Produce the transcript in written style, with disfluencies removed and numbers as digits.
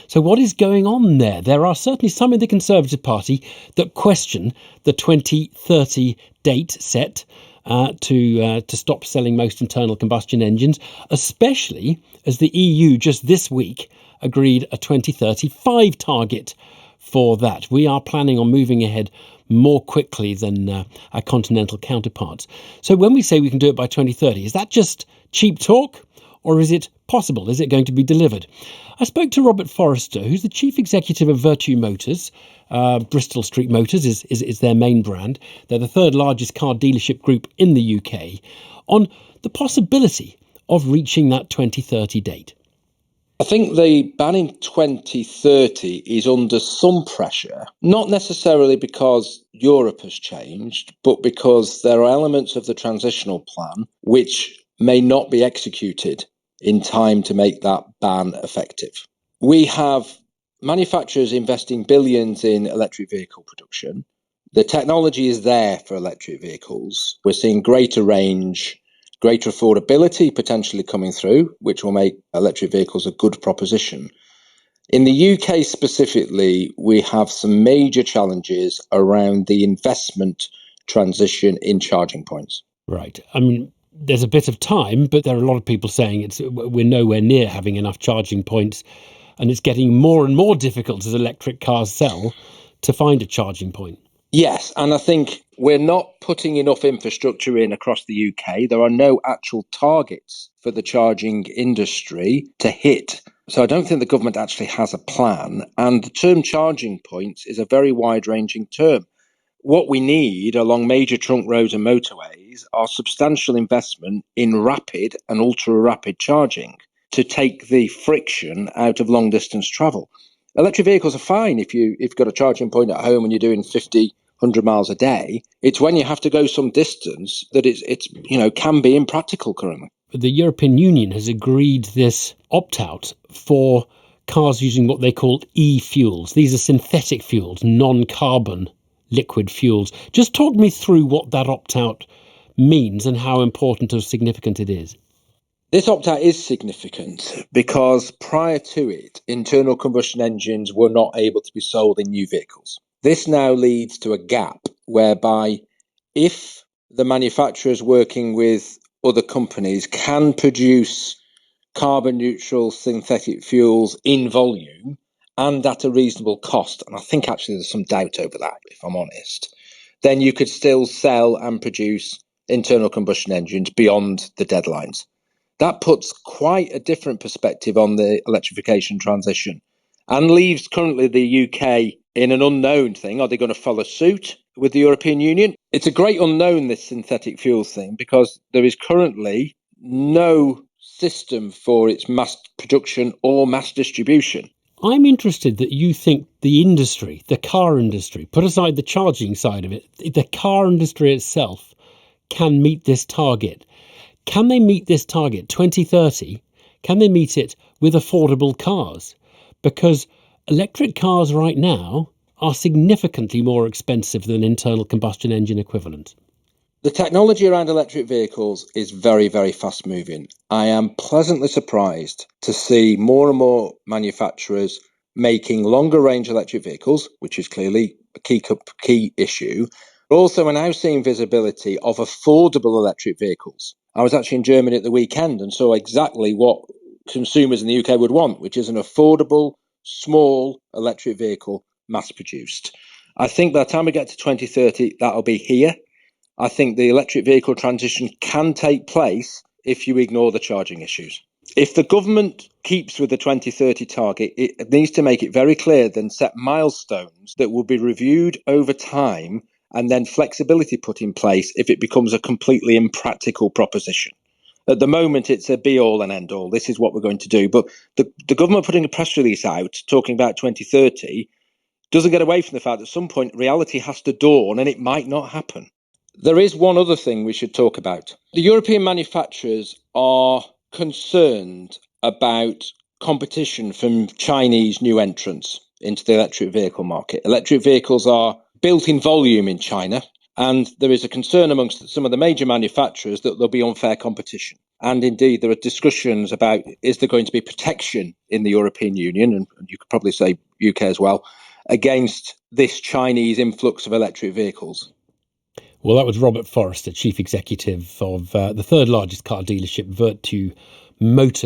So what is going on there? There are certainly some in the Conservative Party that question the 2030 date set to stop selling most internal combustion engines, especially as the EU just this week agreed a 2035 target for that. We are planning on moving ahead more quickly than our continental counterparts. So when we say we can do it by 2030, is that just cheap talk, or is it possible? Is it going to be delivered? I spoke to Robert Forrester, who's the chief executive of Virtue Motors. Bristol Street Motors is their main brand. They're the third largest car dealership group in the UK, on the possibility of reaching that 2030 date. I think the ban in 2030 is under some pressure, not necessarily because Europe has changed, but because there are elements of the transitional plan which may not be executed in time to make that ban effective. We have manufacturers investing billions in electric vehicle production. The technology is there for electric vehicles. We're seeing greater range, greater affordability potentially coming through, which will make electric vehicles a good proposition. In the UK specifically, we have some major challenges around the investment transition in charging points. Right. I mean, there's a bit of time, but there are a lot of people saying we're nowhere near having enough charging points, and it's getting more and more difficult as electric cars sell to find a charging point. Yes, and I think we're not putting enough infrastructure in across the UK. There are no actual targets for the charging industry to hit. So I don't think the government actually has a plan. And the term charging points is a very wide-ranging term. What we need along major trunk roads and motorways are substantial investment in rapid and ultra-rapid charging to take the friction out of long-distance travel. Electric vehicles are fine if you've got a charging point at home and you're doing 50, 100 miles a day. It's when you have to go some distance that it's can be impractical currently. The European Union has agreed this opt-out for cars using what they call e-fuels. These are synthetic fuels, non-carbon liquid fuels. Just talk me through what that opt-out means and how important or significant it is. This opt-out is significant because prior to it, internal combustion engines were not able to be sold in new vehicles. This now leads to a gap whereby if the manufacturers working with other companies can produce carbon neutral synthetic fuels in volume and at a reasonable cost, and I think actually there's some doubt over that, if I'm honest, then you could still sell and produce internal combustion engines beyond the deadlines. That puts quite a different perspective on the electrification transition and leaves currently the UK in an unknown thing. Are they going to follow suit with the European Union? It's a great unknown, this synthetic fuels thing, because there is currently no system for its mass production or mass distribution. I'm interested that you think the industry, the car industry, put aside the charging side of it, the car industry itself can meet this target. Can they meet this target, 2030? Can they meet it with affordable cars? Because electric cars right now are significantly more expensive than internal combustion engine equivalent. The technology around electric vehicles is very, very fast moving. I am pleasantly surprised to see more and more manufacturers making longer range electric vehicles, which is clearly a key issue. Also, we're now seeing visibility of affordable electric vehicles. I was actually in Germany at the weekend and saw exactly what consumers in the UK would want, which is an affordable, small electric vehicle mass produced. I think by the time we get to 2030, that'll be here. I think the electric vehicle transition can take place if you ignore the charging issues. If the government keeps with the 2030 target, it needs to make it very clear, then set milestones that will be reviewed over time and then flexibility put in place if it becomes a completely impractical proposition. At the moment, it's a be-all and end-all. This is what we're going to do. But the government putting a press release out talking about 2030 doesn't get away from the fact that at some point reality has to dawn and it might not happen. There is one other thing we should talk about. The European manufacturers are concerned about competition from Chinese new entrants into the electric vehicle market. Electric vehicles are built in volume in China, and there is a concern amongst some of the major manufacturers that there'll be unfair competition. And indeed, there are discussions about, is there going to be protection in the European Union, and you could probably say UK as well, against this Chinese influx of electric vehicles? Well, that was Robert Forrester, chief executive of the third largest car dealership, Virtu Motors.